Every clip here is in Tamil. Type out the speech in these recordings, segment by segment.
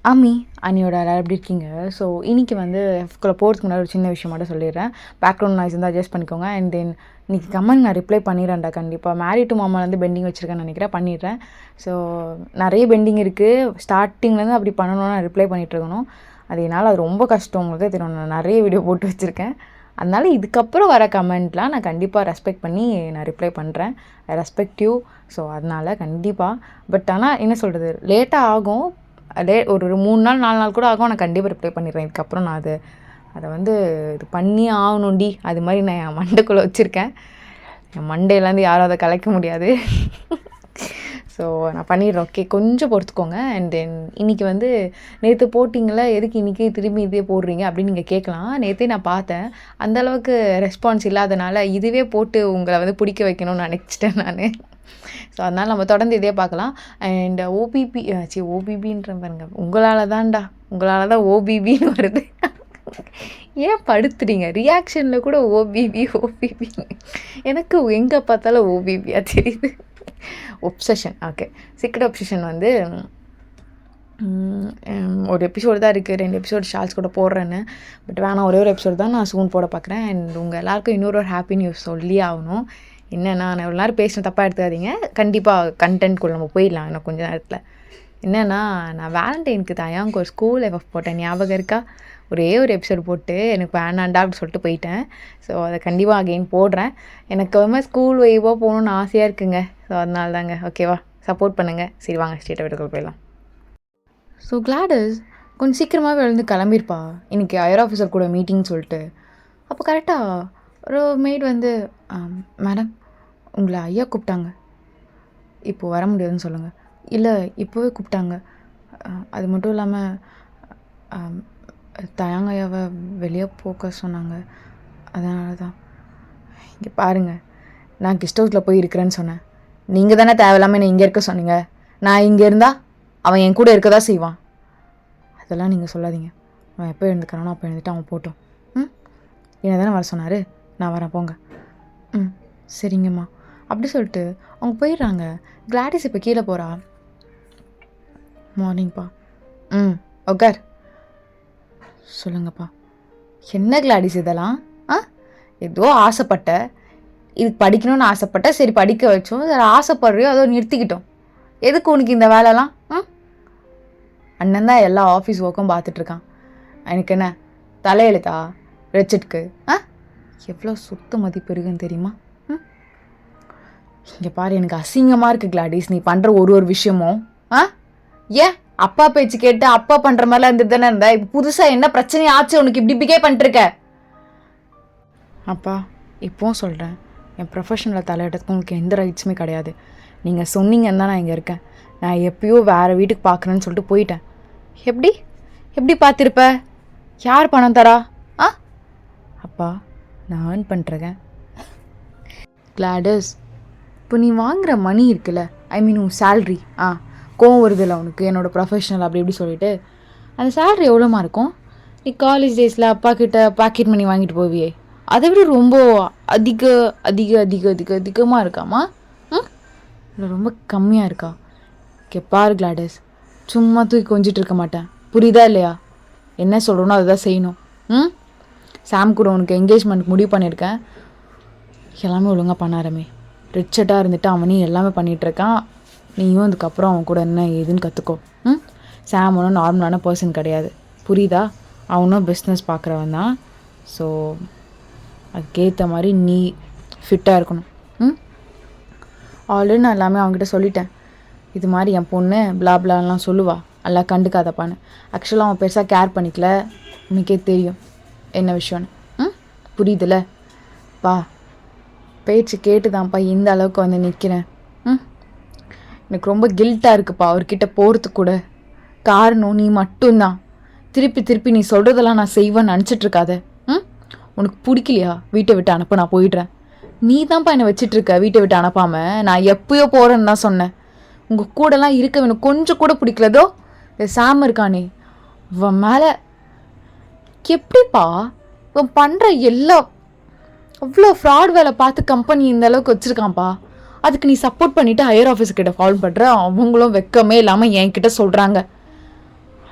ஆமி அண்ணியோட எல்லாரும் எப்படி இருக்கீங்க? ஸோ இன்றைக்கி வந்து எஃப்குள்ளே போகிறதுக்கு முன்னாடி ஒரு சின்ன விஷயம் மட்டும் சொல்லிடுறேன். பேக்ரவுண்ட் நாய்ஸ் இருந்தால் அட்ஜஸ்ட் பண்ணிக்கோங்க. அண்ட் தென் இன்றைக்கி கமெண்ட் நான் ரிப்ளை பண்ணிடுறேன்டா கண்டிப்பாக. மேரி டு மாமாலேருந்து பெண்டிங் வச்சுருக்கேன்னு நினைக்கிறேன், பண்ணிடுறேன். ஸோ நிறைய பெண்டிங் இருக்குது. ஸ்டார்டிங்லேருந்து அப்படி பண்ணணும்னு நான் ரிப்ளை பண்ணிகிட்ருக்கணும். அது என்னால் அது ரொம்ப கஷ்டம். உங்களுக்கு தெரியும், நான் நிறைய வீடியோ போட்டு வச்சுருக்கேன். அதனால் இதுக்கப்புறம் வர கமெண்ட்லாம் நான் கண்டிப்பாக ரெஸ்பெக்ட் பண்ணி நான் ரிப்ளை பண்ணுறேன். I respect you. ஸோ அதனால் கண்டிப்பாக. பட் ஆனால் என்ன சொல்கிறது, லேட்டாக ஆகும். ஒரு 3 நாள் 4 நாள் கூட ஆகும். நான் கண்டிப்பாக ரிப்ளை பண்ணிடுறேன். இதுக்கப்புறம் நான் அதை வந்து இது பண்ணி ஆகணுண்டி, அது மாதிரி நான் என் மண்டைக்குள்ளே வச்சுருக்கேன். என் மண்டையிலேருந்து யாரும் அதை கலைக்க முடியாது. ஸோ நான் பண்ணிடுறேன். ஓகே, கொஞ்சம் பொறுத்துக்கோங்க. அண்ட் தென் இன்றைக்கி வந்து நேற்று போட்டிங்களா, எதுக்கு இன்றைக்கி திரும்பி இதே போடுறீங்க அப்படின்னு நீங்கள் கேட்கலாம். நேற்றே நான் பார்த்தேன், அந்தளவுக்கு ரெஸ்பான்ஸ் இல்லாதனால இதுவே போட்டு உங்களை வந்து பிடிக்க வைக்கணும்னு நினச்சிட்டேன் நான். ஸோ அதனால் நம்ம தொடர்ந்து இதே பார்க்கலாம். அண்ட் ஓபிபின்ற பாருங்க, உங்களால் தான் ஓபிபின்னு வருது. ஏன் படுத்துறீங்க? ரியாக்ஷனில் கூட ஓபிபி எனக்கு எங்கே பார்த்தாலும் ஓபிபியாக தெரியுது. ஒப்சஷன். ஓகே, சீக்ரெட் ஒப்சஷன் வந்து ஒரு எபிசோடு தான் இருக்குது. 2 எபிசோடு ஷார்ட்ஸ் கூட போடுறேன்னு. பட் வேணாம், ஒரே ஒரு எபிசோடு தான் நான் சூன் போட பார்க்குறேன். அண்ட் உங்கள் எல்லாேருக்கும் இன்னொரு ஹாப்பி நியூஸ் சொல்லியே ஆகணும். என்னென்னா, நான் இவ்வளோ நேரம் பேசின தப்பாக எடுத்துக்காதீங்க. கண்டிப்பாக கண்டென்ட்குள்ளே நம்ம போயிடலாம் இன்னும் கொஞ்சம் நேரத்தில். என்னென்னா, நான் வேலண்டைனுக்கு தாயாங்க ஒரு ஸ்கூல் எஃப் போட்டேன், ஞாபகம் இருக்கா? ஒரே ஒரு எபிசோடு போட்டு எனக்கு வேணாண்டா அப்படின்னு சொல்லிட்டு போயிட்டேன். ஸோ அதை கண்டிப்பாக அகெயின் போடுறேன். எனக்கு ஒரு மாதிரி ஸ்கூல் வைவாக போகணுன்னு ஆசையாக இருக்குங்க. ஸோ அதனால தாங்க. ஓகேவா, சப்போர்ட் பண்ணுங்கள். சரி வாங்க, ஸ்ட்ரெயிட்டாக வீட்டுக்குள்ள போயிடலாம். ஸோ கிளாடஸ் கொஞ்சம் சீக்கிரமாகவே எழுந்து கிளம்பியிருப்பா. இன்றைக்கி ஹையர் ஆஃபீஸர் கூட மீட்டிங் சொல்லிட்டு. அப்போ கரெக்டாக ஒரு மெய்ட் வந்து, மேடம் உங்களை ஐயா கூப்பிட்டாங்க, இப்போது வர முடியாதுன்னு சொல்லுங்கள். இல்லை, இப்போவே கூப்பிட்டாங்க. அது மட்டும் இல்லாமல் தயாங்க ஐயாவை வெளியே போக்க சொன்னாங்க. அதனால தான். இங்கே பாருங்கள், நான் கெஸ்ட் ஹவுஸில் போய் இருக்கிறேன்னு சொன்னேன். நீங்கள் தானே தேவையில்லாமல் என்னை இங்கே இருக்க சொன்னீங்க. நான் இங்கே இருந்தால் அவன் என் கூட இருக்க தான் செய்வான். அதெல்லாம் நீங்கள் சொல்லாதீங்க. அவன் எப்போ எழுந்துக்கிறானோ அப்போ எழுந்துட்டு அவன் போட்டோம். என்ன தானே வர சொன்னார், நான் வரேன் போங்க. சரிங்கம்மா அப்படி சொல்லிட்டு அவங்க போயிடுறாங்க. கிளாடிஸ் இப்போ கீழே போகிறா. மார்னிங்ப்பா. ஓகர். சொல்லுங்கப்பா. என்ன கிளாடிஸ் இதெல்லாம்? ஏதோ ஆசைப்பட்ட, இதுக்கு படிக்கணும்னு ஆசைப்பட்ட, சரி படிக்க வச்சோம். ஆசைப்படுறியோ அதோ நிறுத்திக்கிட்டோம். எதுக்கு உனக்கு இந்த வேலைலாம்? அண்ணன் தான் எல்லா ஆஃபீஸ் ஒர்க்கும் பார்த்துட்ருக்கான். எனக்கு என்ன தலையெழுத்தா ரெச்சிட்க்கு? எவ்வளோ சுத்த மதிப்பு இருக்குன்னு தெரியுமா? இங்கே பாரு, எனக்கு அசிங்கமாக இருக்குது கிளாடிஸ் நீ பண்ணுற ஒரு விஷயமும். ஏன் அப்பா பேச்சு கேட்டு அப்பா பண்ணுற மாதிரிலாம் இருந்துட்டு தானே இருந்தா? இப்போ புதுசாக என்ன பிரச்சனை ஆச்சு உனக்கு இப்படி பிகேவ் பண்ணிட்டுருக்க? அப்பா இப்போவும் சொல்கிறேன், என் ப்ரொஃபஷனில் தலையிடறதுக்கு உங்களுக்கு எந்த ரைட்ஸுமே கிடையாது. நீங்கள் சொன்னீங்கன்னு தான் நான் இங்கே இருக்கேன். நான் எப்பயோ வேறு வீட்டுக்கு பார்க்குறேன்னு சொல்லிட்டு போயிட்டேன். எப்படி பார்த்துருப்ப? யார் பணம் தரா? அப்பா நான் ஏர்ன் பண்ணுறேன். கிளாடஸ், இப்போ நீ வாங்குகிற மணி இருக்குல்ல, ஐ மீன் உன் சேல்ரி. கோவம் வருதில்ல உனக்கு, என்னோடய ப்ரொஃபஷனல் அப்படி இப்படி சொல்லிட்டு. அந்த சேல்ரி எவ்வளோமா இருக்கும்? நீ காலேஜ் டேஸில் அப்பா கிட்ட பாக்கெட் மணி வாங்கிட்டு போவியே, அதை விட ரொம்ப அதிகமாக இருக்காமா? இல்லை ரொம்ப கம்மியாக இருக்கா? பாரு கிளாடஸ், சும்மா தூக்கி கொஞ்சிட்டு இருக்க மாட்டேன், புரியுதா இல்லையா? என்ன சொல்கிறோனோ அதுதான் செய்யணும். சாம் கூட உனக்கு என்கேஜ்மெண்ட் முடிவு பண்ணியிருக்கேன். எல்லாமே ஒழுங்காக பண்ணாரமே. ரிச்சர்டாக இருந்துட்டு அவனையும் எல்லாமே பண்ணிகிட்ருக்கான். நீயும் அதுக்கப்புறம் அவன் கூட என்ன ஏதுன்னு கற்றுக்கோ. சாம் ஒன்றும் நார்மலான பர்சன் கிடையாது, புரியுதா? அவனும் பிஸ்னஸ் பார்க்குறவன் தான். ஸோ அதுக்கேற்ற மாதிரி நீ ஃபிட்டாக இருக்கணும். ஆல்ரெடி நான் எல்லாமே அவங்ககிட்ட சொல்லிட்டேன். இது மாதிரி என் பொண்ணு பிளாப்லாலாம் சொல்லுவா, நல்லா கண்டுக்காதப்பான்னு. ஆக்சுவலாக அவன் பெருசாக கேர் பண்ணிக்கல, உனக்கே தெரியும் என்ன விஷயம்னு. புரியுதுல்ல? பா பேச்சு கேட்டு தான்ப்பா இந்த அளவுக்கு வந்து நிற்கிறேன். எனக்கு ரொம்ப கில்ட்டாக இருக்குப்பா அவர்கிட்ட போகிறதுக்கு கூட. காரணம் நீ மட்டும்தான். திருப்பி நீ சொல்கிறதெல்லாம் நான் செய்வேன்னு நினச்சிட்ருக்காத. உனக்கு பிடிக்கலையா வீட்டை விட்டு அனுப்ப, நான் போயிடுறேன். நீ தான்ப்பா என்னை வச்சிட்ருக்க வீட்டை விட்டு அனுப்பாமல். நான் எப்பயோ போகிறேன்னு தான் சொன்னேன். உங்கள் கூடலாம் இருக்க வேணும் கொஞ்சம் கூட பிடிக்கலதோ. சாம் இருக்கானே, இவன் மேலே எப்படிப்பா இவன் பண்ணுற எல்லாம் அவ்வளோ ஃப்ராட் வேலை பார்த்து கம்பெனி இந்த அளவுக்கு வச்சுருக்கான்ப்பா. அதுக்கு நீ சப்போர்ட் பண்ணிவிட்டு ஹையர் ஆஃபீஸர்கிட்ட ஃபாலோ பண்ணுற. அவங்களும் வெக்கமே இல்லாமல் என்கிட்ட சொல்கிறாங்க.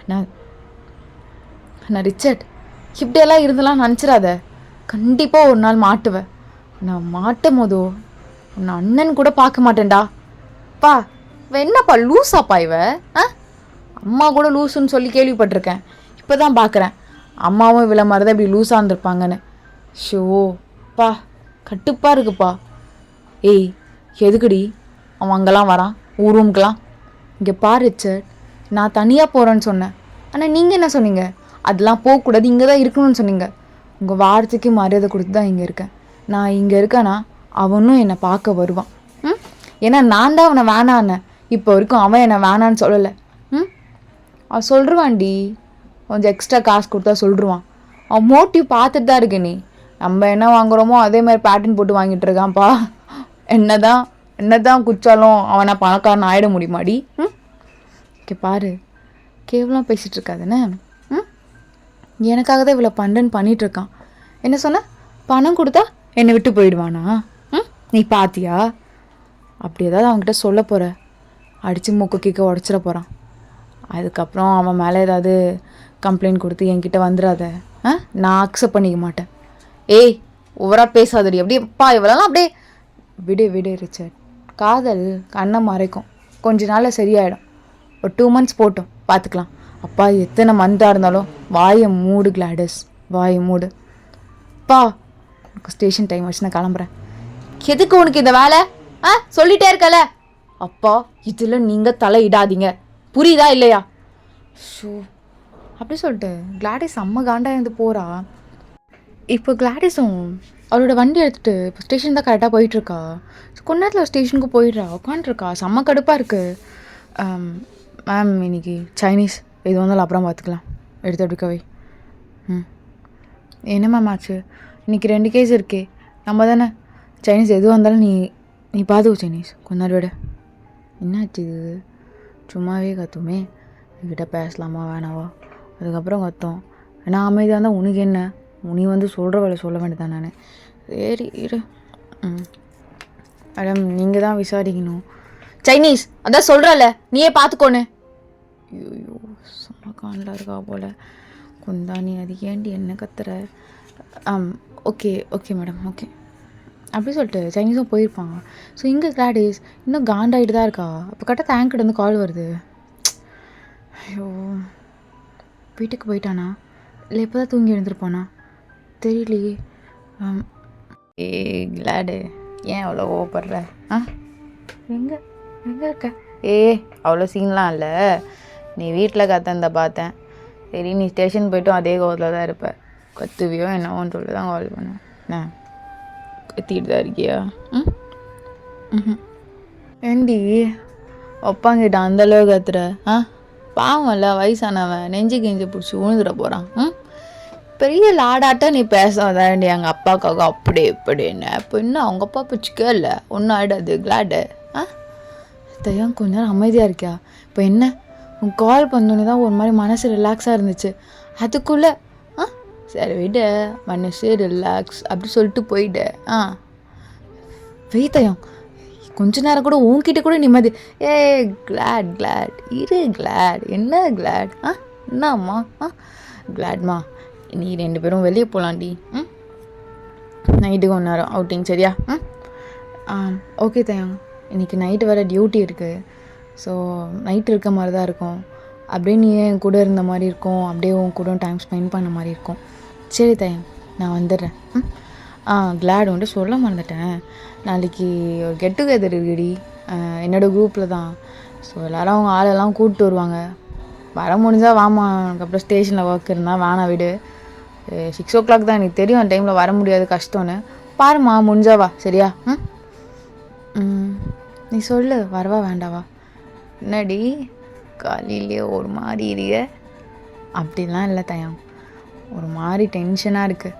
நான் நான் ரிச்சர்ட் இப்படியெல்லாம் இருந்தெல்லாம் நினச்சிடாத. கண்டிப்பாக ஒரு நாள் மாட்டுவேன். நான் மாட்டும் போதோ உன்னை அண்ணன் கூட பார்க்க மாட்டேன்டா. பா என்னப்பா லூஸாப்பா இவ? அம்மா கூட லூஸுன்னு சொல்லி கேள்விப்பட்டிருக்கேன். இப்போ தான் பார்க்குறேன் அம்மாவும் இவ்வளோ மாதிரி தான் இப்படி லூஸாக இருந்திருப்பாங்கன்னு. ஷோ பா கட்டுப்பாக இருக்குப்பா. ஏய் எதுக்குடி அவன் அங்கெல்லாம் வரான் ஊர் ரூம்க்கெலாம்? இங்கே பாரு ரிச்சர்ட், நான் தனியாக போகிறேன்னு சொன்னேன். ஆனால் நீங்கள் என்ன சொன்னீங்க? அதெல்லாம் போகக்கூடாது, இங்கே தான் இருக்கணும்னு சொன்னீங்க. உங்கள் வார்த்தைக்கு மரியாதை கொடுத்து தான் இங்கே இருக்கேன். நான் இங்கே இருக்கேன்னா அவனும் என்னை பார்க்க வருவான். ஏன்னா நான் தான் அவனை வேணான்னேன். இப்போ வரைக்கும் அவன் என்னை வேணான்னு சொல்லலை. அவன் சொல்லிடுவான்டி, கொஞ்சம் எக்ஸ்ட்ரா காசு கொடுத்தா சொல்லிடுவான். அவன் மோட்டிவ் பார்த்துட்டு தான் இருக்கு. நீ நம்ம என்ன வாங்குகிறோமோ அதே மாதிரி பேட்டர்ன் போட்டு வாங்கிட்டு இருக்கான்ப்பா. என்னதான் குச்சாலும் அவனை பணக்காரன் ஆகிட முடியுமாடி? ஓகே பாரு, கேவலம் பேசிகிட்டு இருக்காதுன்னு. எனக்காக தான் இவ்வளோ பண்ணுறேன்னு பண்ணிகிட்ருக்கான். என்ன சொன்ன? பணம் கொடுத்தா என்னை விட்டு போயிடுவானா? நீ பாத்தியா? அப்படி ஏதாவது அவன்கிட்ட சொல்ல போகிற, அடித்து மூக்கு கீக்க உடச்சிட போகிறான். அதுக்கப்புறம் அவன் மேலே ஏதாவது கம்ப்ளைண்ட் கொடுத்து என்கிட்ட வந்துடாத. நான் அக்செப்ட் பண்ணிக்க மாட்டேன். ஏய் ஓவராக பேசாதடி. அப்படியே பா இவ்வளோலாம் அப்படியே விடு ரிச்சர்ட். காதல் கண்ணை மறைக்கும், கொஞ்ச நாளில் சரியாயிடும். ஒரு 2 months போட்டோம், பார்த்துக்கலாம். அப்பா எத்தனை மந்தாக இருந்தாலும் வாயை மூடு கிளாடஸ், வாயை மூடு. பா உனக்கு ஸ்டேஷன் டைம் வச்சு நான் கிளம்புறேன். எதுக்கு உனக்கு இந்த வேலை? சொல்லிட்டே இருக்கல. அப்பா இதில் நீங்கள் தலையிடாதீங்க, புரியுதா இல்லையா? ஷோ அப்படி சொல்லிட்டு கிளாடிஸ் செம்ம காண்டா இருந்து போகிறா. இப்போ கிளாடிஸும் அவளோட வண்டி எடுத்துகிட்டு இப்போ ஸ்டேஷன் தான் கரெக்டாக போயிட்டுருக்கா. கொஞ்ச நேரத்தில் ஸ்டேஷனுக்கு போயிடுறா, உட்காண்ட்ருக்கா. செம்ம கடுப்பாக இருக்குது. மேம் இன்னைக்கு சைனீஸ் எது வந்தாலும் அப்புறம் பார்த்துக்கலாம், எடுத்து எடுக்கவை. என்ன மேம் ஆச்சு? இன்றைக்கி 2 கேஸ் இருக்கே, நம்ம தானே சைனீஸ் எது வந்தாலும் நீ பார்த்துக்கோ சைனீஸ், கொஞ்ச நேரம் விட. என்னாச்சு இது? சும்மாவே கத்துமே, என்கிட்ட பேசலாமா வேணாவா? அதுக்கப்புறம் கத்தோம். நான் அமைதியாக இருந்தால் உனக்கு என்ன? நீ வந்து சொல்கிற வேலை சொல்ல வேண்டியதான். நான் சரி இரு. மேடம் நீங்கள் தான் விசாரிக்கணும். சைனீஸ் அதான் சொல்கிறல்ல, நீயே பார்த்துக்கோன்னு. ஐயோ சும்மா காண்டா இருக்கா போல். குந்தானி அது ஏண்டி என்ன கத்துற? ஓகே மேடம் ஓகே அப்படி சொல்லிட்டு சைனீஸும் போயிருப்பாங்க. ஸோ இங்கே கிளாடிஸ் இன்னும் காண்டாகிட்டு தான் இருக்கா. அப்போ கரெக்டாக தேங்க்கிட்ட வந்து கால் வருது. ஐயோ வீட்டுக்கு போயிட்டானா இல்லை இப்போ தான் தூங்கி எழுந்திருப்பானா தெரியலையே. கிளாடு ஏன் அவ்வளோ ஓவப்படுற? எங்கே இருக்க? அவ்வளோ சீன்லாம் இல்லை. நீ வீட்டில் கத்தந்த பார்த்தேன். சரி நீ ஸ்டேஷன் போய்ட்டும் அதே கோவத்தில் தான் இருப்ப. கத்துவியோ என்னவோன்னு சொல்லி தான் கால் பண்ணேன். என்ன கத்திட்டு தான் இருக்கியா? ஏண்டி ஒப்பாங்கிட்ட அந்தளவு கத்துற? பாவம்ல வயசானவன், நெஞ்சு கிஞ்சி பிடிச்சி விழுந்துட போகிறான். பெரிய லாடாட்டம் நீ பேசாதாண்டி எங்கள் அப்பாவுக்காக அப்படி இப்படி என்ன இப்போ இன்னும் அவங்க அப்பா பிடிச்சிக்கே இல்லை ஒன்றும் ஆகிடாது கிளாடு. தையம் கொஞ்ச நேரம் அமைதியாக இருக்கியா? இப்போ என்ன உன் கால் பண்ணோன்னே தான் ஒரு மாதிரி மனசு ரிலாக்ஸாக இருந்துச்சு. அதுக்குள்ளே சரி விடு மனசு ரிலாக்ஸ் அப்படி சொல்லிட்டு போயிடு. வெய்தயம் கொஞ்ச நேரம் கூட உன்கிட்ட கூட நிம்மதி. கிளாட் இரு கிளாட். என்ன கிளாட்? என்னம்மா? கிளாட்மா நீ 2 பேரும் வெளியே போகலாண்டி. நைட்டுக்கு 1 நேரம் அவுட்டிங் சரியா? ஓகே தயம். இன்றைக்கி நைட்டு வேறு டியூட்டி இருக்குது. ஸோ நைட்டு இருக்க மாதிரி தான் இருக்கும். அப்படியே நீ என் கூட இருந்த மாதிரி இருக்கும், அப்படியே உன் கூட டைம் ஸ்பெண்ட் பண்ண மாதிரி இருக்கும். சரி தயம் நான் வந்துடுறேன். கிளாட் வந்துட்டு சொல்ல மறந்துட்டேன். நாளைக்கு ஒரு கெட் டுகெதர் இருக்குடி என்னோடய குரூப்பில் தான். ஸோ எல்லோரும் அவங்க ஆளெல்லாம் கூப்பிட்டு வருவாங்க. வர முடிஞ்சால் வாமா. அதுக்கப்புறம் ஸ்டேஷனில் ஒர்க் இருந்தால் வேணாம் விடு. 6 o'clock தான், எனக்கு தெரியும் அந்த டைமில் வர முடியாது கஷ்டம்னு. பாருமா முடிஞ்சாவா சரியா? நீ சொல்லு வரவா வேண்டாவா? என்னடி காலையிலேயே ஒரு மாதிரி இருக்க? அப்படிலாம் இல்லை தயம், ஒரு மாதிரி டென்ஷனாக இருக்குது.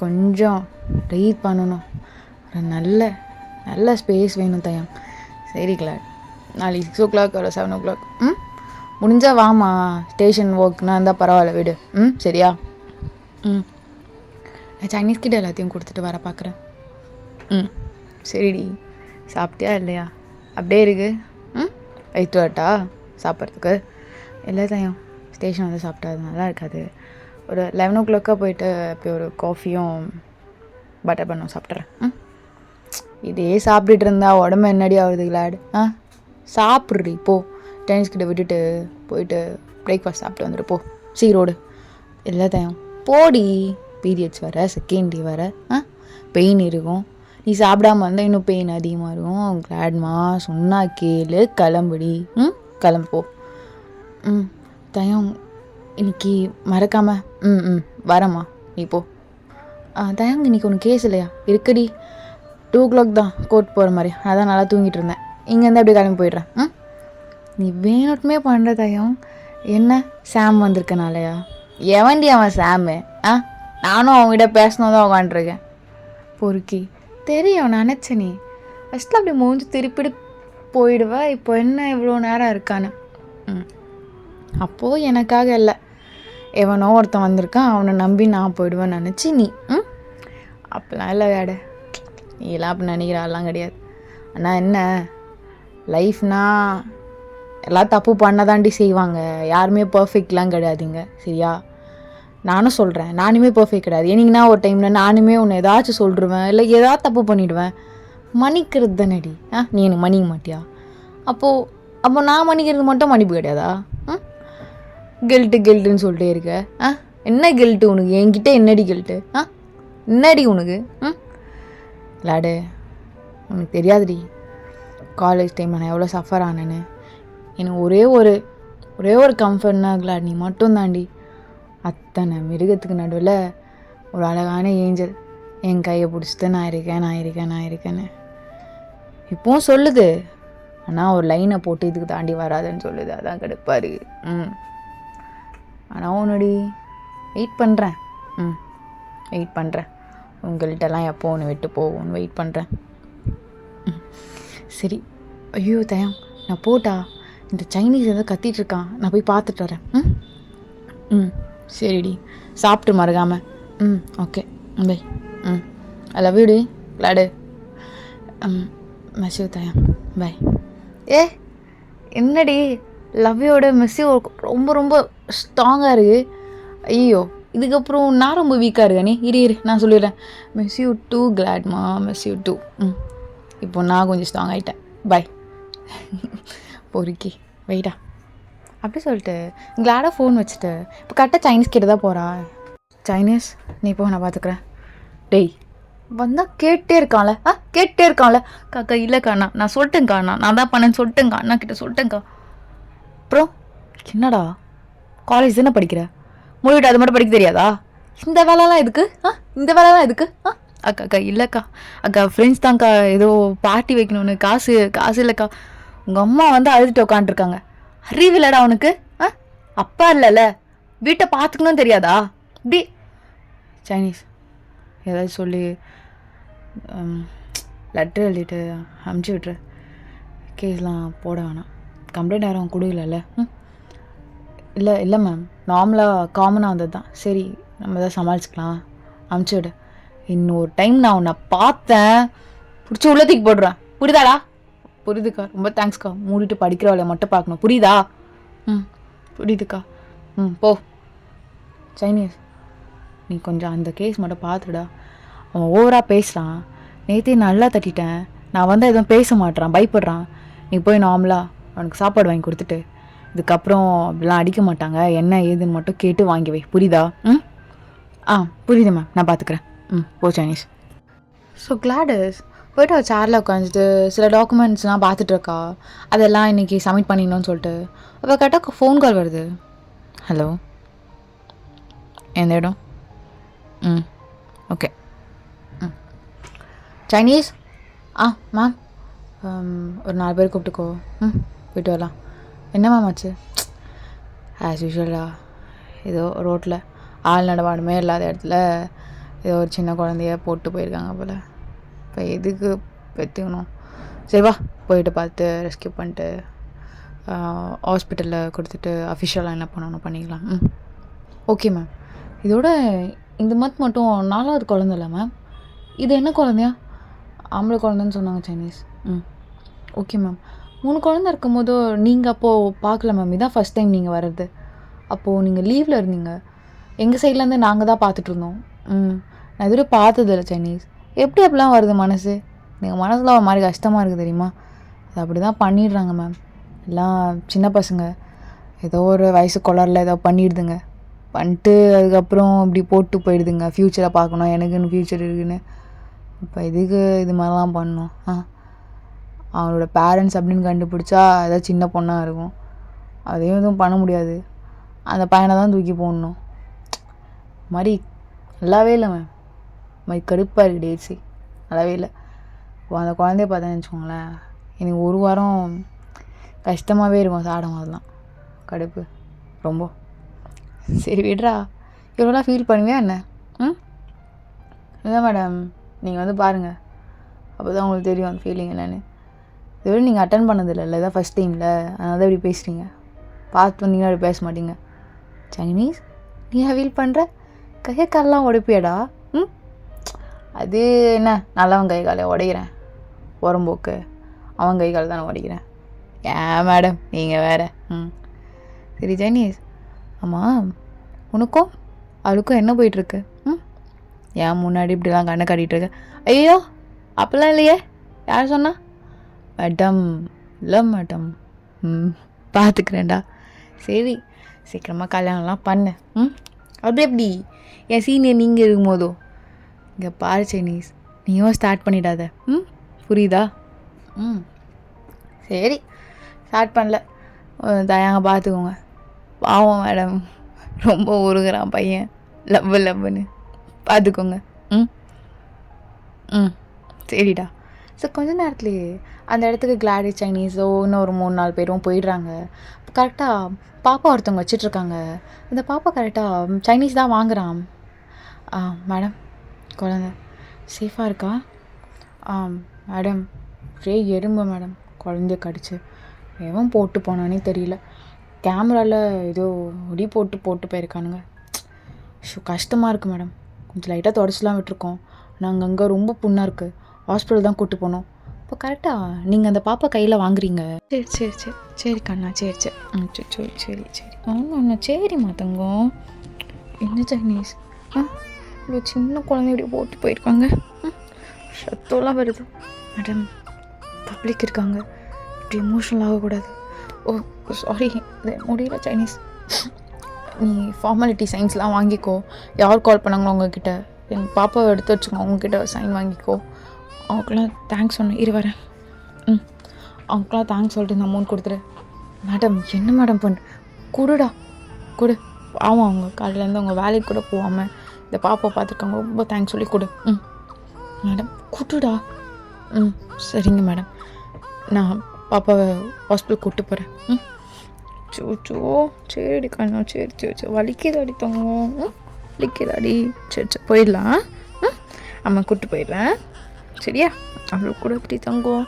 கொஞ்சம் ப்ரீத் பண்ணணும், ஒரு நல்ல ஸ்பேஸ் வேணும் தயம். சரி கிளாட் நாளைக்கு 6 o'clock இல்லை 7 o'clock முடிஞ்சா வாமா. ஸ்டேஷன் ஒர்க்னா இருந்தால் பரவாயில்ல விடு. சரியா? நான் சைனீஸ் கிட்ட எல்லாத்தையும் கொடுத்துட்டு வர பார்க்குறேன். சரிடி. சாப்பிட்டியா இல்லையா? அப்படியே இருக்கு. வயிற்று வரட்டா சாப்பிட்றதுக்கு? இல்லை தயம் ஸ்டேஷன் வந்து சாப்பிட்டா அது நல்லா இருக்காது. ஒரு 11 போயிட்டு போய் ஒரு காஃபியும் பட்டர் பன்னும் சாப்பிட்றேன். இதே சாப்பிட்டுட்டு இருந்தா உடம்பு என்னடி ஆகுது கிளாட்? சாப்பிட்றி போ. டென்னிஸ் கிட்ட விட்டுட்டு போயிட்டு பிரேக்ஃபாஸ்ட் சாப்பிட்டு வந்துடு போ. சீரோடு எல்லாத்தையும் போடி. பீரியட்ஸ் வர, செகண்ட் டே வர, பெயின் இருக்கும். நீ சாப்பிடாம இருந்தால் இன்னும் பெயின் அதிகமாக இருக்கும். கிளாட்மா சொன்னா கேளு, கிளம்புடி. கிளம்பு போ. தயம் இன்னைக்கு மறக்காம வரம்மா நீ போ. தயம் இன்னைக்கு ஒன்று கேஸ் இல்லையா? இருக்குடி. 2 தான் கோர்ட் போகிற மாதிரி. அதான் நல்லா தூங்கிட்டு இருந்தேன். இங்கேருந்து அப்படியே கிளம்பி போயிடுறேன். நீ வேணுட்டுமே பண்ணுற தயம். என்ன சாம் வந்திருக்கனாலையா? எவன்டி அவன் சாமு? நானும் அவங்ககிட்ட பேசணும் தான் உட்காண்ட்ருக்கேன். பொறுக்கி தெரியும் நினச்சேன். நீ ஃபஸ்ட்டில் அப்படி மூஞ்சி திருப்பிட்டு போயிடுவா. இப்போ என்ன இவ்வளோ நேரம் இருக்கான்னு. அப்போது எனக்காக இல்லை, எவனோ ஒருத்தன் வந்திருக்கான், அவனை நம்பி நான் போயிடுவேன்னு நினச்சி நீ அப்போலாம் இல்லை வேட. நீலாம் அப்படி நினைக்கிறாலாம் கிடையாது. ஆனால் என்ன லைஃப்னா எல்லாம் தப்பு பண்ண தாண்டி செய்வாங்க. யாருமே பர்ஃபெக்ட்லாம் கிடையாதுங்க, சரியா? நானும் சொல்கிறேன், நானுமே பர்ஃபெக்ட் கிடையாது. என்னைக்குன்னா ஒரு டைமில் நானுமே ஒன்று ஏதாச்சும் சொல்லிடுவேன், இல்லை ஏதாவது தப்பு பண்ணிவிடுவேன். மன்னிக்கிறது தானேடி. நீ எனக்கு மன்னிக்க மாட்டியா? அப்போ நான் மன்னிக்கிறது மட்டும் மன்னிப்பு கிடையாதா? கில்ட்டுன்னு சொல்லிட்டே இருக்க. என்ன கில்ட்டு உனக்கு? என்கிட்ட என்னடி கில்ட்டு? என்னடி உனக்கு? விளாடு. உனக்கு தெரியாதுடி காலேஜ் டைமில் நான் எவ்வளோ சஃபர் ஆனேன்னு. எனக்கு ஒரே ஒரு கம்ஃபர்ட்னா கிளாட் நீ மட்டும் தாண்டி. அத்தனை மிருகத்துக்கு நடுவில் ஒரு அழகான ஏஞ்சல் என் கையை பிடிச்சிட்டு நான் இருக்கேன்னு இப்போவும் சொல்லுது. ஆனால் ஒரு லைனை போட்டு இதுக்கு தாண்டி வராதுன்னு சொல்லுது. அதான் கடுப்பாரு. ஆனால் உன்னடி வெயிட் பண்ணுறேன். உங்கள்கிட்டலாம் எப்போ ஒன்று விட்டு போகும்னு வெயிட் பண்ணுறேன். சரி. ஐயோ தயம், நான் போட்டா இந்த சைனீஸ் ஏதோ கத்திட்டு இருக்கான், நான் போய் பார்த்துட்டு வரேன். சரிடி, சாப்பிட்டு மறக்காமல். Okay bye. I love you டி கிளாடு. மிஸ் யூ தயம், பை. என்னடி லவ் யூட மிஸ் யூ ரொம்ப ரொம்ப ஸ்ட்ராங்காக இருக்குது. ஐயோ, இதுக்கப்புறம் நான் ரொம்ப வீக்காக இருக்கேன். இரு நான் சொல்லிடுறேன். மிஸ் யூ டூ கிளாட்மா, மிஸ் யூ டூ. இப்போ நான் கொஞ்சம் ஸ்ட்ராங் ஆகிட்டேன். பை. பொறுக்கி வெயிட்டா அப்படி சொல்லிட்டு கிளாடாக ஃபோன் வச்சுட்டு இப்போ கரெக்டாக சைனீஸ் கிட்ட தான் போகிறா. சைனீஸ் நீ போ, நான் பார்த்துக்குறேன். டேய் வந்தால் கேட்டே இருக்கான்ல. காக்கா இல்லைக்கா, நான் சொல்லிட்டேங்க்கா, நான் தான் பண்ணேன்னு சொல்லிட்டேங்க்கா, அண்ணா கிட்ட சொல்லிட்டேங்க்கா. அப்புறம் என்னடா காலேஜ் தானே படிக்கிற, மூடிவிட்டு அது மட்டும் படிக்க தெரியாதா? இந்த வேலைலாம் எதுக்கு? அக்கா இல்லைக்கா, அக்கா ஃப்ரெண்ட்ஸ் தான்க்கா, ஏதோ பார்ட்டி வைக்கணும்னு காசு இல்லைக்கா. உங்கள் அம்மா வந்து அழுதுட்டு உட்காந்துருக்காங்க. அறிவில்லடா அவனுக்கு? அப்பா இல்லைல்ல, வீட்டை பார்த்துக்கணும்னு தெரியாதா? இப்படி சைனீஸ் ஏதாச்சும் சொல்லி லெட்டர் எழுதிட்டு அமுச்சு விட்ரு. கேஸ்லாம் போட வேணாம், கம்ப்ளைண்ட் யாரும் கொடுக்கல. இல்லை மேம், நார்மலாக காமனாக வந்தது தான். சரி நம்ம தான் சமாளிச்சுக்கலாம், அமுச்சு விடு. இன்னொரு டைம் நான் உன்னை பார்த்தேன் பிடிச்சி உள்ளத்துக்கு போடுறேன், புரியுதாடா? புரியுதுக்கா, ரொம்ப தேங்க்ஸ்க்கா. மூடிட்டு படிக்கிற வேலையை மட்டும் பார்க்கணும், புரியுதா? புரியுதுக்கா. போ. சைனீஸ் நீ கொஞ்சம் அந்த கேஸ் மட்டும் பார்த்துடா. அவன் ஓவராக பேசுகிறான். நேற்றே நல்லா தட்டிட்டேன். நான் வந்து எதுவும் பேச மாட்டேறான், பயப்படுறான். நீ போய் நார்மலாக அவனுக்கு சாப்பாடு வாங்கி கொடுத்துட்டு, இதுக்கப்புறம் அப்படிலாம் அடிக்க மாட்டாங்க, என்ன ஏதுன்னு மட்டும் கேட்டு வாங்கி வை, புரியுதா? புரியுது மேம், நான் பார்த்துக்குறேன். போ சைனீஸ். ஸோ கிளாடஸ் போய்ட்டு அவள் சேரில் உட்காந்துட்டு சில டாக்குமெண்ட்ஸ்லாம் பார்த்துட்ருக்கா. அதெல்லாம் இன்றைக்கி சப்மிட் பண்ணிடணும்னு சொல்லிட்டு அவள் கரெக்டாக ஃபோன் கால் வருது. ஹலோ, எந்த இடம்? ஓகே. சைனீஸ் மேம் ஒரு 4 பேர் கூப்பிட்டுக்கோ. போய்ட்டு வரலாம். என்ன மேம் ஆச்சு? ஆஸ் யூஷுவலா ஏதோ ரோட்டில் ஆள் நடமாடுமே இல்லாத இடத்துல ஏதோ ஒரு சின்ன குழந்தைய போட்டு போயிருக்காங்க போல். இப்போ எதுக்கு பெற்றுக்கணும்? சரி வா, போயிட்டு பார்த்து ரெஸ்கியூ பண்ணிட்டு ஹாஸ்பிட்டலில் கொடுத்துட்டு அஃபிஷியலாக என்ன பண்ணணும் பண்ணிக்கலாம். Okay ma'am. இதோட இந்த மந்த் மட்டும் 4வது குழந்தை இல்லை மேம். இது என்ன குழந்தையா? ஆம்பளை குழந்தைன்னு சொன்னாங்க சைனீஸ். Okay ma'am. 3 குழந்தை இருக்கும்போது நீங்கள் அப்போது பார்க்கல மேம், இதான் ஃபஸ்ட் டைம் நீங்கள் வர்றது. அப்போது நீங்கள் லீவில் இருந்தீங்க. எங்கள் சைட்லேருந்து நாங்கள் தான் பார்த்துட்ருந்தோம். நான் இதுவரை பார்த்ததில்ல சைனீஸ். எப்படி அப்படிலாம் வருது மனசு? எங்கள் மனசில் ஒரு மாதிரி கஷ்டமாக இருக்குது தெரியுமா? அது அப்படி தான் பண்ணிடுறாங்க மேம். எல்லாம் சின்ன பசங்க ஏதோ ஒரு வயசு கொளரில் ஏதோ பண்ணிடுதுங்க. பண்ணிட்டு அதுக்கப்புறம் இப்படி போட்டு போயிடுதுங்க. ஃப்யூச்சரை பார்க்கணும், எனக்குன்னு ஃப்யூச்சர் இருக்குன்னு. இப்போ இதுக்கு இது மாதிரிலாம் பண்ணணும்? அவனோட பேரண்ட்ஸ் அப்படின்னு கண்டுபிடிச்சா ஏதாவது சின்ன பொண்ணாக இருக்கும். அதையும் எதுவும் பண்ண முடியாது. அந்த பையனை தான் தூக்கி போடணும். மாதிரி நல்லாவே இல்லை மேம். மாதிரி கடுப்பாக இருக்குது டேட்ஸி. நல்லாவே இல்லை. இப்போ அந்த குழந்தைய பார்த்தேன்னு வச்சுக்கோங்களேன், எனக்கு ஒரு வாரம் கஷ்டமாகவே இருக்கும். சாடம் அதெல்லாம் கடுப்பு ரொம்ப. சரி விட்றா, இவ்வளோலாம் ஃபீல் பண்ணுவியா என்ன? இல்லை மேடம், நீங்கள் வந்து பாருங்கள், அப்போ தான் உங்களுக்கு தெரியும் அந்த ஃபீலிங் என்னென்னு. இதுவரை நீங்கள் அட்டன் பண்ணதில்லை, இதான் ஃபஸ்ட் டைமில், அதனால தான் இப்படி பேசுகிறீங்க. பார்த்து வந்தீங்கன்னா அப்படி பேச மாட்டீங்க. சைனீஸ், நீ ஃபீல் பண்ணுற? கையை காலெலாம் உடைப்பியாடா? அது என்ன, நல்லவன் கை காலை உடைக்கிறேன், உரம்போக்கு அவன் கை கால் தானே உடைக்கிறேன். ஏன் மேடம் நீங்கள் வேறு. சரி சைனீஸ், ஆமாம் உனக்கும் அவளுக்கும் என்ன போயிட்டுருக்கு? ஏன் முன்னாடி இப்படிலாம் கண்ணை காட்டிகிட்ருக்கு? ஐயோ அப்போல்லாம் இல்லையே, யார் சொன்னா? மேடம் இல்லை மேடம். பார்த்துக்கிறேன்டா. சரி சீக்கிரமாக கல்யாணம்லாம் பண்ணு. அப்படி எப்படி என் சீனியர் நீங்கள் இருக்கும்போதோ? இங்கே பாரு சைனீஸ், நீயும் ஸ்டார்ட் பண்ணிடாத. புரியுதா? சரி ஸ்டார்ட் பண்ணல, தயாங்க பார்த்துக்கோங்க. பாவம் மேடம், ரொம்ப உருகுறான் பையன், லவ்வுன்னு பார்த்துக்கோங்க. சரிடா. ஸோ கொஞ்ச நேரத்துலேயே அந்த இடத்துக்கு கிளாடி சைனீஸோ இன்னும் ஒரு 3-4 பேரும் போயிடுறாங்க. கரெக்டாக பாப்பா ஒருத்தவங்க வச்சிட்ருக்காங்க. அந்த பாப்பா கரெக்டாக சைனீஸ் தான் வாங்குகிறான். மேடம் குழந்த சேஃபாக இருக்கா? மேடம் எறும்பு மேடம், குழந்தைய கடிச்சு எவன் போட்டு போனானே தெரியல. கேமராவில் ஏதோ ஒடி போட்டு போயிருக்கானுங்க. கஷ்டமாக இருக்குது மேடம். கொஞ்சம் லைட்டாக தொடச்சிலாம் விட்டுருக்கோம். நாங்கள் அங்கே ரொம்ப புண்ணாக இருக்குது, ஹாஸ்பிட்டல் தான் கூப்பிட்டு போனோம். இப்போ கரெக்டாக நீங்கள் அந்த பாப்பா கையில் வாங்குறீங்க. சரி கண்ணா, சரி ஒன்று சரிம்மா தங்கம். என்ன சைனீஸ், இவ்வளோ சின்ன குழந்தை இப்படி போட்டு போயிருக்காங்க. சத்தம்லாம் வருது மேடம், பப்ளிக் இருக்காங்க, இப்படி எமோஷனல் ஆகக்கூடாது. ஓ சாரி, முடியல சைனீஸ். நீ ஃபார்மாலிட்டி சைன்ஸ்லாம் வாங்கிக்கோ. யார் கால் பண்ணாங்களோ உங்ககிட்ட, என் பாப்பாவை எடுத்து வச்சுக்கோ, அவங்கக்கிட்ட சைன் வாங்கிக்கோ. அவங்களுக்குலாம் தேங்க்ஸ் சொன்னேன், இரு வரேன். அவங்களுக்குலாம் தேங்க்ஸ் சொல்லிட்டு இந்த அமௌண்ட் கொடுத்துரு. மேடம் என்ன மேடம் கொடுடா கொடு. ஆமாம், அவங்க காலையிலேருந்து அவங்க வேலைக்கு கூட போகாமல் இந்த பாப்பா பார்த்துருக்காங்க, ரொம்ப தேங்க்ஸ் சொல்லி கொடு. மேடம் கொடுடா. சரிங்க மேடம், நான் பாப்பாவை ஹாஸ்பிட்டல் கூப்பிட்டு போகிறேன். சரி கண்ணா, சரி வலிக்குதாடி தங்கம், வலிக்குதாடி. சரி போயிடலாம். அம்மா கூப்பிட்டு போயிடுறேன், சரியா? அவளுக்கு கூட எப்படி தங்கம்.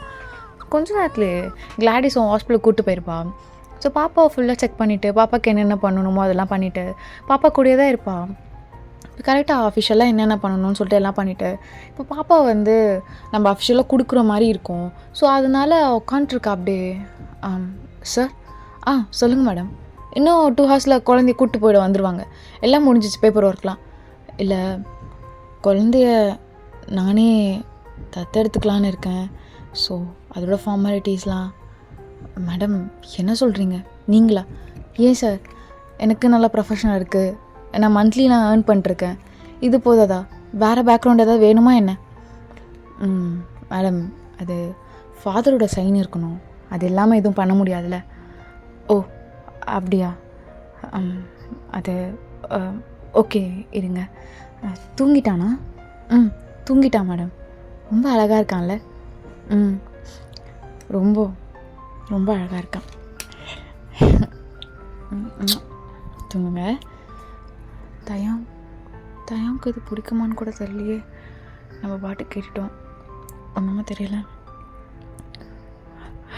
கொஞ்ச நேரத்துலேயே கிளாடிஸும் ஹாஸ்பிட்டலுக்கு கூப்பிட்டு போயிருப்பா. ஸோ பாப்பாவை ஃபுல்லாக செக் பண்ணிவிட்டு, பாப்பாவுக்கு என்னென்ன பண்ணணுமோ அதெல்லாம் பண்ணிவிட்டு, பாப்பா கூடயே தான் இருப்பாள். கரெக்டாக அஃபிஷியலாக என்னென்ன பண்ணணும்னு சொல்லிட்டு எல்லாம் பண்ணிவிட்டு, இப்போ பாப்பா வந்து நம்ம அஃபிஷியலாக கொடுக்குற மாதிரி இருக்கும். ஸோ அதனால் உட்காண்ட்ருக்கா அப்படியே. சார் சொல்லுங்கள் மேடம். இன்னும் 2 ஹவர்ஸில் குழந்தைய கூப்பிட்டு போயிட வந்துடுவாங்க, எல்லாம் முடிஞ்சிச்சு பேப்பர் ஒர்க்லாம். இல்லை, குழந்தைய நானே தத்தெடுத்துக்கலான்னு இருக்கேன். ஸோ அதோட ஃபார்மாலிட்டிஸ்லாம். மேடம் என்ன சொல்கிறீங்க நீங்களா? ஏன் சார், எனக்கு நல்ல ப்ரொஃபஷனல் இருக்குது, நான் மந்த்லி நான் ஏர்ன் பண்ணிட்டுருக்கேன், இது போதாதா? வேறு பேக்ரவுண்ட் ஏதாவது வேணுமா என்ன? மேடம் அது ஃபாதரோட சைன் இருக்கணும், அது இல்லாமல் எதுவும் பண்ண முடியாதுல்ல. ஓ அப்படியா? அது ஓகே இருங்க. தூங்கிட்டானா? தூங்கிட்டான் மேடம். ரொம்ப அழகாக இருக்கான்ல? ரொம்ப ரொம்ப அழகாக இருக்கான். தூங்குங்க. தயாவுக்கு இது பிடிக்குமான்னு கூட தெரியலையே. நம்ம பாட்டு கேட்டுட்டோம், ஒன்றுமே தெரியல.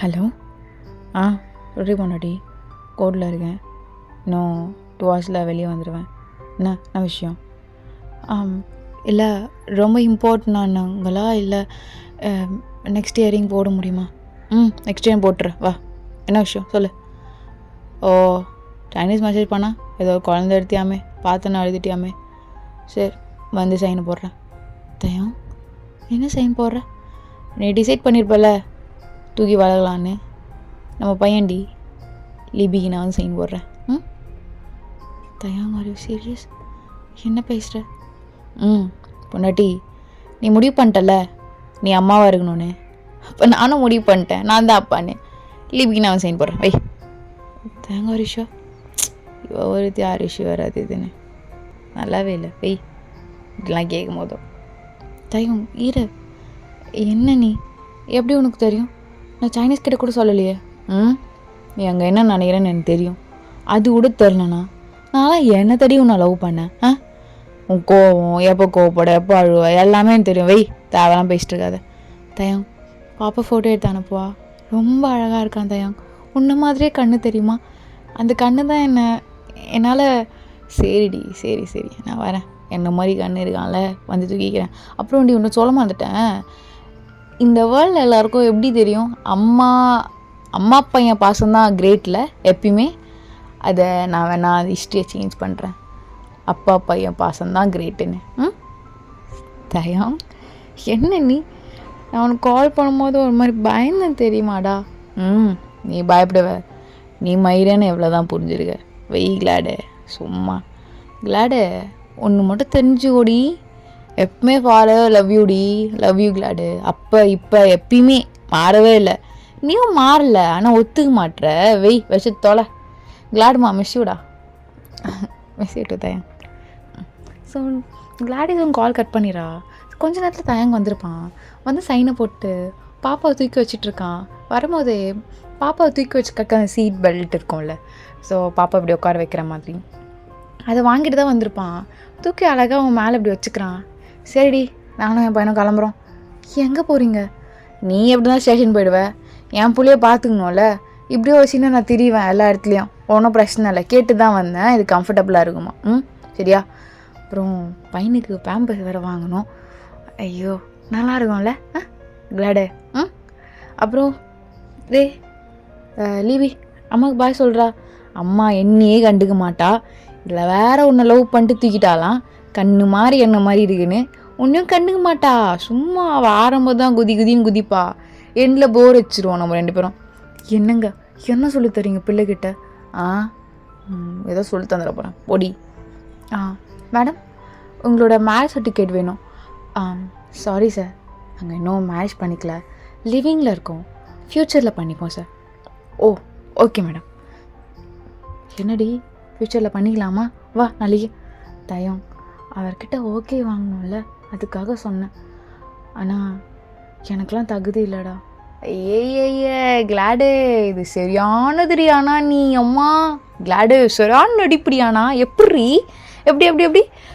ஹலோ, ரெடி பண்ணடி, கோடில் இருக்கேன், இன்னும் 2 ஹவர்ஸில் வெளியே வந்துடுவேன். என்ன விஷயம்? இல்லை ரொம்ப இம்பார்ட்டன்டானங்களா? இல்லை நெக்ஸ்ட் இயரிங் போட முடியுமா? நெக்ஸ்ட் இயர் போட்டுரு வா. என்ன விஷயம் சொல்லு. ஓ சைனீஸ் மெசேஜ் பண்ணால் ஏதோ குழந்தை எடுத்தியாமே பார்த்து நான் எழுதிட்டியாமே. சரி வந்து சைன் போடுறேன். தயம் என்ன சைன் போடுற? நீ டிசைட் பண்ணியிருப்பல தூக்கி வளரலான்னு. நம்ம பையன்டி லிபிக்கு நான் வந்து சைன் போடுறேன். தயம் ஆர் யூ சீரியஸ்? என்ன பேசுகிற? பொண்டாட்டி நீ முடிவு பண்ணிட்டல நீ அம்மாவாக இருக்கணும்னு. அப்போ நானும் முடிவு பண்ணிட்டேன் நான் தான் அப்பான்னு. லிபிக்கு நான் வந்து சைன் போடுறேன். வை தேங்காய் ஒரு விஷயம் ஒருத்தி 6 விஷயம் வராது இதுன்னு நல்லாவே இல்லை. வெய் இதெல்லாம் கேட்கும் போதோ தயம் ஈர என்ன நீ எப்படி உனக்கு தெரியும்? நான் சைனீஸ் கிட்ட கூட சொல்லலையே. நீ அங்கே என்ன நினைக்கிறேன்னு எனக்கு தெரியும். அது கூட தெரிலண்ணா நான் என்ன தேடி உன்னை லவ் பண்ணேன். உன் கோவம் எப்போ கோவப்பட எப்போ அழுவ எல்லாமே எனக்கு தெரியும். வெய் தேவைலாம் பேசிட்டு இருக்காத. தயம் பாப்பா ஃபோட்டோ எடுத்து அனுப்புவா. ரொம்ப அழகாக இருக்கான் தயம். உன்ன மாதிரியே கண்ணு தெரியுமா? அந்த கண்ணு தான் என்னால் சரிடி சரி சரி நான் வரேன். என்ன மாதிரி கண்ணு இருக்கான்ல வந்து தூக்கிக்கிறேன். அப்புறம் ஒன்று சொல்ல மாட்டேன். இந்த வேர்ல்டில் எல்லாருக்கும் எப்படி தெரியும் அம்மா பையன் பாசம்தான் கிரேட்டில் எப்பயுமே. அதை நான் வேணா அது ஹிஸ்ட்ரியை சேஞ்ச் பண்ணுறேன். அப்பா பையன் பாசம்தான் கிரேட்டுன்னு. தயம் என்ன நீ நான் உனக்கு கால் பண்ணும்போது ஒரு மாதிரி பயந்தேன் தெரியுமாடா. நீ பயப்படுவ நீ மயிரன்னு எவ்வளோதான் புரிஞ்சிருக்க. வெய் கிளாடு சும்மா கிளாடு ஒன்று மட்டும் தெரிஞ்சுக்கோடி. எப்பவுமே ஃபாலோ லவ் யூ கிளாடு. அப்போ இப்போ எப்பயுமே மாறவே இல்லை. நீயும் மாறல ஆனால் ஒத்துக்க மாட்டுற. வெய் வச்சு தொலை கிளாடுமா. மிஸ்யூடா மிஸ்யூட்டு தயங். ஸோ கிளாடி இதுவும் கால் கட் பண்ணிடா. கொஞ்ச நேரத்தில் தயங்க வந்திருப்பான். வந்து சைனை போட்டு பாப்பாவை தூக்கி வச்சிட்ருக்கான். வரும்போதே பாப்பாவை தூக்கி வச்சுக்க அந்த சீட் பெல்ட் இருக்கும்ல, ஸோ பாப்பா இப்படி உட்கார வைக்கிற மாதிரி அதை வாங்கிட்டு தான் வந்திருப்பான். தூக்கி அழகாக அவன் மேலே இப்படி வச்சுக்கிறான். சரிடி நானும் என் பையனும் கிளம்புறோம். எங்கே போகிறீங்க? நீ எப்படி தான் ஸ்டேஷன் போயிடுவேன். என் புள்ளைய பார்த்துக்கணும்ல. இப்படியே ஒரு சின்ன நான் திரிவேன் எல்லா இடத்துலையும். ஒன்றும் பிரச்சனை இல்லை. கேட்டு தான் வந்தேன். இது கம்ஃபர்டபுளாக இருக்குமா? சரியா? அப்புறம் பையனுக்கு பேம்பர்ஸ் வேறு வாங்கணும். ஐயோ நல்லா இருக்கும்ல கிளாடு. அப்புறம் லீவி அம்மாவுக்கு பாய் சொல்கிறா. அம்மா என்னையே கண்டுக்க மாட்டா. இதில் வேற ஒன்று லவ் பண்ணிட்டு தூக்கிட்டாலாம். கண்ணு மாதிரி என்ன மாதிரி இருக்குன்னு ஒன்றும் கண்டுக்க மாட்டா. சும்மா அவள் ஆரம்பம் தான் குதின்னு குதிப்பா. எண்டில் போர் வச்சிருவோம் நம்ம 2 பேரும். என்னங்க என்ன சொல்லி தரீங்க பிள்ளைகிட்ட? ஏதோ சொல்லி தந்துட போகிறேன் பொடி. மேடம் உங்களோட மேரேஜ் சர்டிஃபிகேட் வேணும். சாரி சார் நாங்கள் இன்னும் மேரேஜ் பண்ணிக்கல. லிவிங்கில் இருக்கோம். ஃப்யூச்சரில் பண்ணிப்போம் சார். ஓ ஓகே மேடம். என்னடி ஃப்யூச்சரில் பண்ணிக்கலாமா? வா நாளைக்கு. தயம் அவர்கிட்ட ஓகே வாங்கணும்ல அதுக்காக சொன்னேன். ஆனால் எனக்கெலாம் தகுதி இல்லைடா. கிளாடு இது சரியானதுரியானா நீ அம்மா கிளாடு சரியான நடிப்புடியானா. எப்படி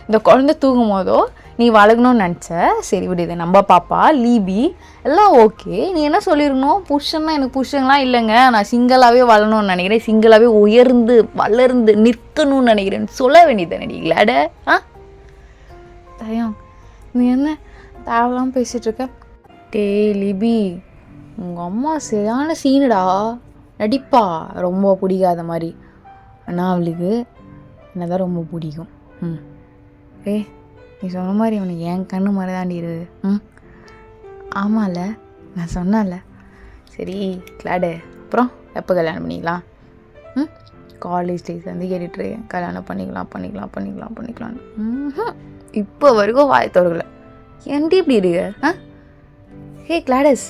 இந்த குழந்தை தூங்கும் போதோ நீ வளர்க்கணும்னு நினச்ச. சரி விடுது நம்ம பாப்பா லீபி எல்லாம் ஓகே. நீ என்ன சொல்லிடணும்? புருஷன்னா எனக்கு புருஷன்லாம் இல்லைங்க, நான் சிங்கிளாகவே வளரணும்னு நினைக்கிறேன், சிங்கிளாகவே உயர்ந்து வளர்ந்து நிற்கணும்னு நினைக்கிறேன்னு சொல்ல வேண்டியது நடி கிளாட. தயம் நீ என்ன தேவலாம் பேசிகிட்ருக்க? லிபி உங்கள் அம்மா சரியான சீனுடா. நடிப்பா ரொம்ப பிடிக்காத மாதிரி. ஆனால் அவளுக்கு என்ன தான் ரொம்ப பிடிக்கும். நீ சொன்ன மாதிரி அவனுக்கு என் கண்ணு மாதிரி தாண்டி இருக்குது. ஆமாம்ல நான் சொன்னேன்ல. சரி கிளாடு அப்புறம் எப்போ கல்யாணம் பண்ணிக்கலாம்? காலேஜ் டேஸ் வந்து கேட்டுட்டு கல்யாணம் பண்ணிக்கலான்னு இப்போ வரைக்கும் வாய் தொடங்கல. ஏன்டி இப்படி இருக்கு? ஹே கிளாடஸ்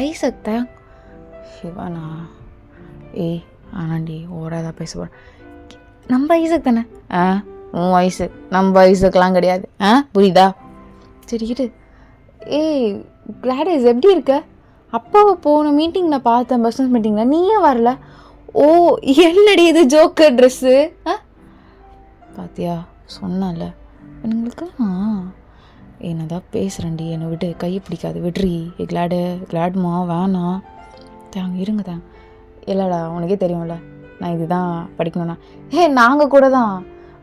ஐசக் தான் சிவானா. ஆனாண்டி ஓடாதான் பேச போகிறேன். நம்ம ஐசக் தானே? உன் வயசு நம்ம ஐசக்கெலாம் கிடையாது. புரியுதா? சரிக்கிட்டு கிளாடஸ் எப்படி இருக்க? அப்பாவை போன மீட்டிங்கில் பார்த்தேன், பிஸ்னஸ் மீட்டிங்கில். நீயே வரல. ஓ என்னடி இது ஜோக்கர் ட்ரெஸ்ஸு? பாத்தியா சொன்னால எங்களுக்கெல்லாம் என்னதான் பேசுகிறேன்டி. என்னை விட்டு கையை பிடிக்காது விட்ரி. கிளாடுமா வேணாம் தாங்க இருங்க தாங்க. இல்லைடா உனக்கே தெரியும்ல நான் இதுதான் படிக்கணும்னா. நாங்கள் கூட தான்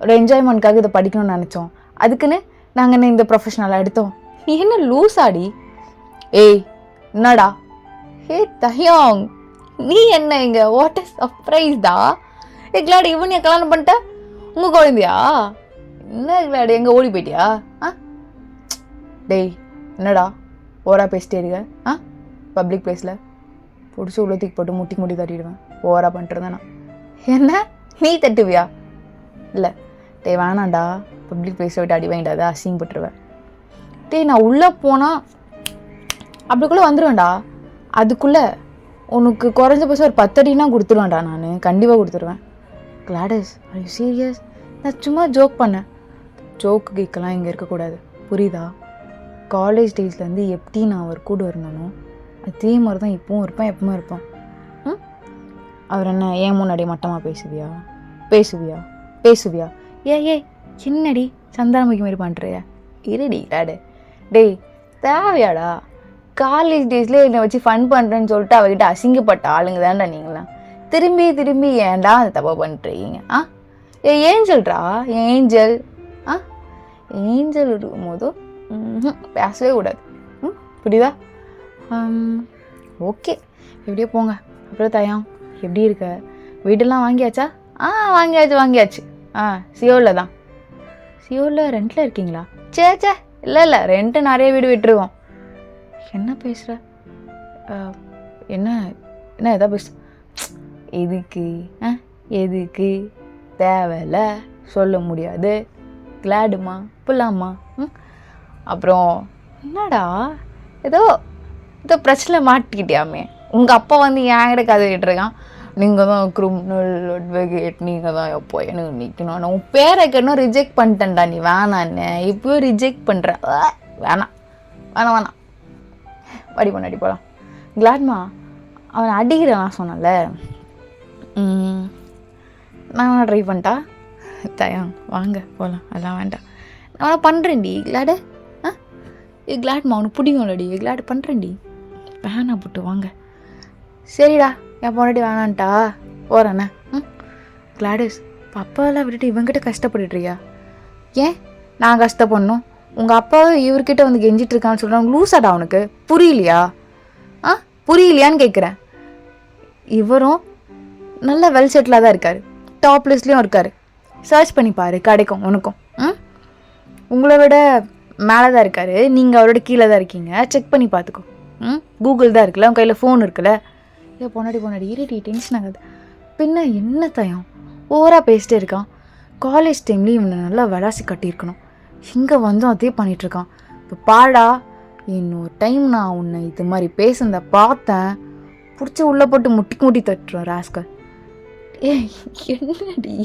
ஒரு என்ஜாய்மெண்ட்காக இதை படிக்கணும்னு நினச்சோம். அதுக்குன்னு நாங்கள் என்ன இந்த ப்ரொஃபஷனலாக எடுத்தோம். நீ என்ன லூஸாடி? என்னடா? தயாங் நீ என்ன இங்கே வாட் இஸ் சர்ப்ரைஸ்டா? கிளாடு இவன் ஏன் கல்யாணம் பண்ணிட்ட? உங்கள் குழந்தையா? என்ன கிளாடு எங்கே ஓடி போயிட்டியா? டேய் என்னடா ஓரா பேசிட்டே இருக்க? பப்ளிக் பிளேஸில் பிடிச்சி உள்ளத்துக்கு போட்டு முட்டி தட்டிடுவேன். ஓவரா பண்ணிட்டுருந்தேன் நான். என்ன நீ தட்டுவியா? இல்லை டேய் வேணாண்டா, பப்ளிக் பிளேஸில் விட்டு அடி வாங்கிட்டாத, அசிங்கப்பட்டுருவேன். டேய் நான் உள்ளே போனால் அப்படிக்குள்ளே வந்துடுவேன்டா. அதுக்குள்ளே உனக்கு குறைஞ்சபட்சம் ஒரு 10 அடினா கொடுத்துருவேன்டா. நான் கண்டிப்பாக கொடுத்துருவேன். கிளாடஸ் ஆர் யூ சீரியஸ்? நான் சும்மா ஜோக் பண்ணேன். ஜோக்கு கேட்கலாம் இங்கே இருக்கக்கூடாது, புரியுதா? காலேஜ் டேஸ்லேருந்து எப்படி நான் அவர் கூட இருந்தனோ அதே மாதிரி தான் இப்போவும் இருப்பேன், எப்பவுமே இருப்பேன். அவர் என்ன ஏன் முன்னாடி மட்டமாக பேசுவியா? ஏ சின்னடி சந்தானமிக்கு மாரி பண்ணுறிய? இருடி கிளாடு. டேய் தேவையாடா? காலேஜ் டேஸ்லேயே என்னை வச்சு ஃபன் பண்ணுறேன்னு சொல்லிட்டு அவகிட்ட அசிங்கப்பட்ட ஆளுங்க தான்டா நீங்களாம். திரும்பி ஏன்டா அந்த தப்பை பண்ணிட்டுருக்கீங்க? ஏஞ்சல்ரா, ஏஞ்சல் இருக்கும் போதும் பேசவே கூடாது, புரியுதா? ஓகே, எப்படியோ போங்க. அப்புறம் தயம் எப்படி இருக்க? வீடெல்லாம் வாங்கியாச்சா? வாங்கியாச்சு. சியோவில் தான். சியோவில் ரெண்டில் இருக்கீங்களா? சே இல்லை ரெண்ட்டு நிறைய வீடு விட்டுருவோம். என்ன பேசுகிற? என்ன எதா பேச? எதுக்கு தேவையில்ல, சொல்ல முடியாது. கிளாடுமா புல்லாமா? அப்புறம் என்னடா ஏதோ பிரச்சனை மாட்டிக்கிட்டியாமே. உங்கள் அப்பா வந்து என்கிட்ட கதை கேட்டிருக்கான். நீங்கள் தான் கிரிமினல் அட்வொகேட், நீங்கள் தான் எப்போ எனக்கு நிற்கணும். நான் உன் பேரை கேட்டணும் ரிஜெக்ட் பண்ணிட்டேன்டா. நீ வேணான்னு இப்போயும் ரிஜெக்ட் பண்ணுற. வேணாம் அடி போகலாம். கிளாட்மா அவனை அடிக்கிறேன் நான் சொன்னல. நான் ட்ரை பண்ணிட்டா? தயம் வாங்க போகலாம். அதெல்லாம் வேண்டாம், நான் பண்ணுறேன்டி கிளாடு. கிளாட்மா அவனுக்கு பிடிக்கும்லடி, கிளாடு பண்ணுறேன்டி. வேணா போட்டு வாங்க. சரிடா, என் பொண்டாட்டி வேணான்ட்டா போகிறேண்ணே. கிளாடஸ் அப்பாவெல்லாம் விட்டுட்டு இவங்கிட்ட கஷ்டப்பட்டுட்ருக்கியா? ஏன் நான் கஷ்டப்படணும்? உங்கள் அப்பாவை இவர்கிட்ட வந்து கெஞ்சிட்டு இருக்கான்னு சொல்கிறாங்க. லூசாடா அவனுக்கு புரியலையான்னு கேட்குறேன். இவரும் நல்ல வெல் செட்டிலாக தான் இருக்கார், டாப் லிஸ்ட்லேயும் இருக்கார். சர்ச் பண்ணி பாரு, கிடைக்கும் உனக்கும். உங்களை விட மேலே தான் இருக்கார், நீங்கள் அவரோட கீழே தான் இருக்கீங்க. செக் பண்ணி பார்த்துக்கோ. கூகுள் தான் இருக்குல்ல, உங்கள் கையில் ஃபோன் இருக்குல்ல. ஏ பொன்னாடி இருடி, டென்ஷன் ஆகாது. பின்ன என்ன தயம் ஓவராக பேசிட்டே இருக்கான். காலேஜ் டைம்லேயும் இவனை நல்லா விளாசி கட்டியிருக்கணும். இங்கே வந்தும் அதே பண்ணிகிட்ருக்கான். இப்போ பாடா, இன்னொரு டைம் நான் உன்னை இது மாதிரி பேசுனத பார்த்தேன், பிடிச்சி உள்ளே போட்டு முட்டி தட்டுறோம் ராஸ்கர். என்னடி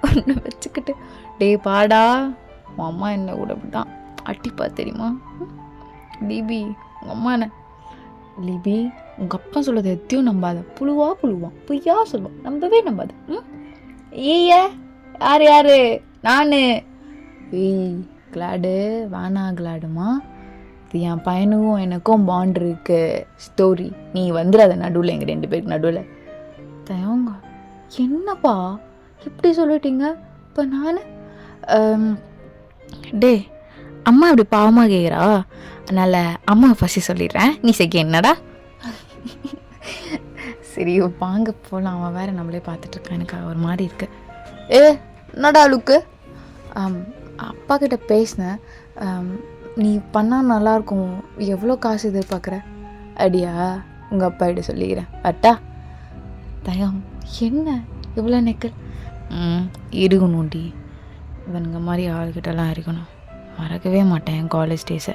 ஒன்று வச்சுக்கிட்டு? டே பாடா, உன் அம்மா என்ன கூட அப்படிதான் அட்டிப்பா தெரியுமா? லிபி உங்கள் அம்மா என்ன? லிபி உங்கள் அப்பா சொல்கிறது எத்தையும் நம்பாத. புழுவான் பொய்யா சொல்லுவான், நம்பவே நம்பாத. யாரு நான்? கிளாடு வேணா கிளாடுமா, இது என் பையனுக்கும் எனக்கும் பாண்ட் இருக்கு ஸ்டோரி. நீ வந்துடாத நடுவில், எங்கள் 2 பேருக்கு நடுவில். தயங்க என்னப்பா இப்படி சொல்லிட்டீங்க? இப்போ நான் டே அம்மா இப்படி பாவமாக கேட்குறா, அதனால் அம்மா ஃபஸ்ட்டு சொல்லிடுறேன், நீ செகண்ட். என்னடா சரி வாங்க போகலாம். அவன் வேறு நம்மளே பார்த்துட்ருக்கான், எனக்கு ஒரு மாதிரி இருக்கு. என்னடா லுக்கு? அப்பா கிட்ட பேசினேன், நீ பண்ணால் நல்லாயிருக்கும், எவ்வளோ காசு எதிர்பார்க்குற? அடியா உங்கள் அப்பா கிட்ட சொல்லிக்கிறேன் அட்டா. தயம் என்ன இவ்வளோ நெக்கல்? இருக்கணும்டி, இவனுங்க மாதிரி ஆளுகிட்டலாம் இருக்கணும். மறக்கவே மாட்டேன் என் காலேஜ் டேஸை.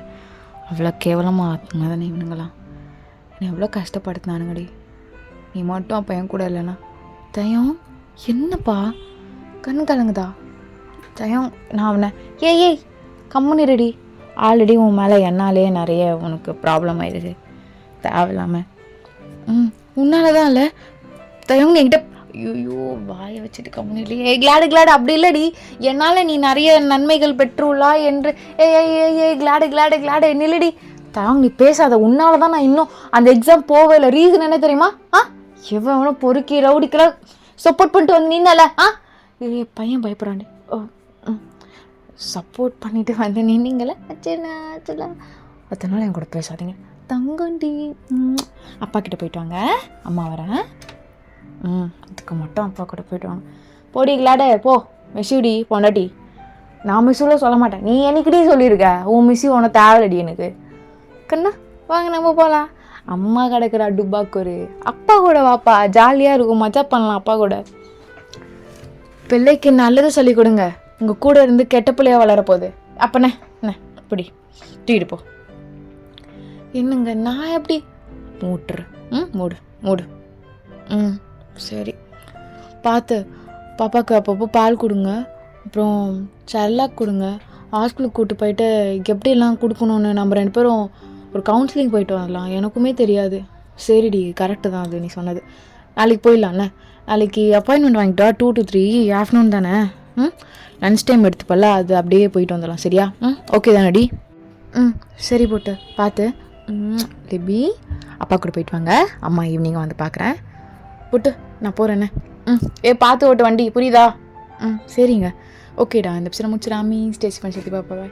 அவ்வளோ கேவலமாக ஆத்துங்க தானே இவனுங்களாம். என்னை எவ்வளோ கஷ்டப்படுத்தினானுங்கடி. நீ மட்டும் அப்போ என் கூட இல்லைண்ணா. தயம் என்னப்பா கண் கலங்குதா? தயம் நான் அவனை ஏய் கம்முன்னு ரெடி. ஆல்ரெடி உன் மேலே என்னாலே நிறைய உனக்கு ப்ராப்ளம் ஆயிடுது தேவையில்லாமல். உன்னால தான் இல்லை தயம். என்கிட்ட ஐயோ வாயை வச்சுட்டு கம்முன்னு இல்லையே. கிளாடு அப்படி இல்லடி, என்னால் நீ நிறைய நன்மைகள் பெற்றுள்ளா என்று. கிளாடு நில்லடி. தயம் நீ பேசாத, உன்னால தான் நான் இன்னும் அந்த எக்ஸாம் போவே இல்லை. ரீசன் என்ன தெரியுமா? எவ்வளோ பொறுக்கி ரவுடிக்கெல்லாம் சப்போர்ட் பண்ணிட்டு வந்து நின்னல. பையன் பயப்படுறாண்டி. சப்போர்ட் பண்ணிட்டு வந்து நின்னீங்களே, அதனால என் கூட பேசாதீங்க. தங்கண்டி. அப்பா கிட்ட போயிட்டு வாங்க, அம்மா வரேன். இதுக்கு மட்டும் அப்பா கூட போயிட்டு வாங்க. போடி கிளாடே போ, மிஸ்யூடி பொண்டாட்டி. நான் மிஸ்ஸுல சொல்ல மாட்டேன், நீ என்னைக்கிட்டே சொல்லியிருக்க உன் மிஸ்ஸு உனக்கு தேவையில்லடி எனக்கு. கண்ணா வாங்க நம்ம போகலாம். அம்மா கிடக்குற டுபாக்கூரு, அப்பா கூட வாப்பா, ஜாலியாக இருக்கும், மஜா பண்ணலாம் அப்பா கூட. பிள்ளைக்கு நல்லது சொல்லி கொடுங்க, உங்கள் கூட இருந்து கெட்ட பிள்ளையாக வளரப்போகுது. அப்பண்ணே என்ன இப்படி தூக்கிட்டு போ. என்னங்க நான் எப்படி மூட்டுரு? மூடு மூடு. சரி பார்த்து பாப்பாவுக்கு அப்பப்போ பால் கொடுங்க, அப்புறம் செர்லாக் கொடுங்க. ஹாஸ்பிட்டலுக்கு கூப்பிட்டு போயிட்டு எப்படிலாம் கொடுக்கணுன்னு நம்ம 2 பேரும் ஒரு கவுன்சிலிங் போயிட்டு வரலாம். எனக்குமே தெரியாது. சரிடி, கரெக்டு தான் அது நீ சொன்னது. நாளைக்கு போயிடலாண்ணே. நாளைக்கு அப்பாயின்மெண்ட் வாங்கிட்டா 2 to 3 ஆஃப்டர்நூன் தானே. லன்ச் டைம் எடுத்துப்பல, அது அப்படியே போயிட்டு வந்துடலாம். சரியா? ஓகே தானடி? சரி போட்டு பார்த்து. லிபி அப்பா கூட போயிட்டு வாங்க, அம்மா ஈவினிங் வந்து பார்க்குறேன். போட்டு நான் போகிறேண்ணே. பார்த்து ஓட்டு வண்டி, புரியுதா? சரிங்க, ஓகேடா. இந்த எபிசோட முடிச்சிடாமி ஸ்டேஜ் பண்ணி பாப்பா.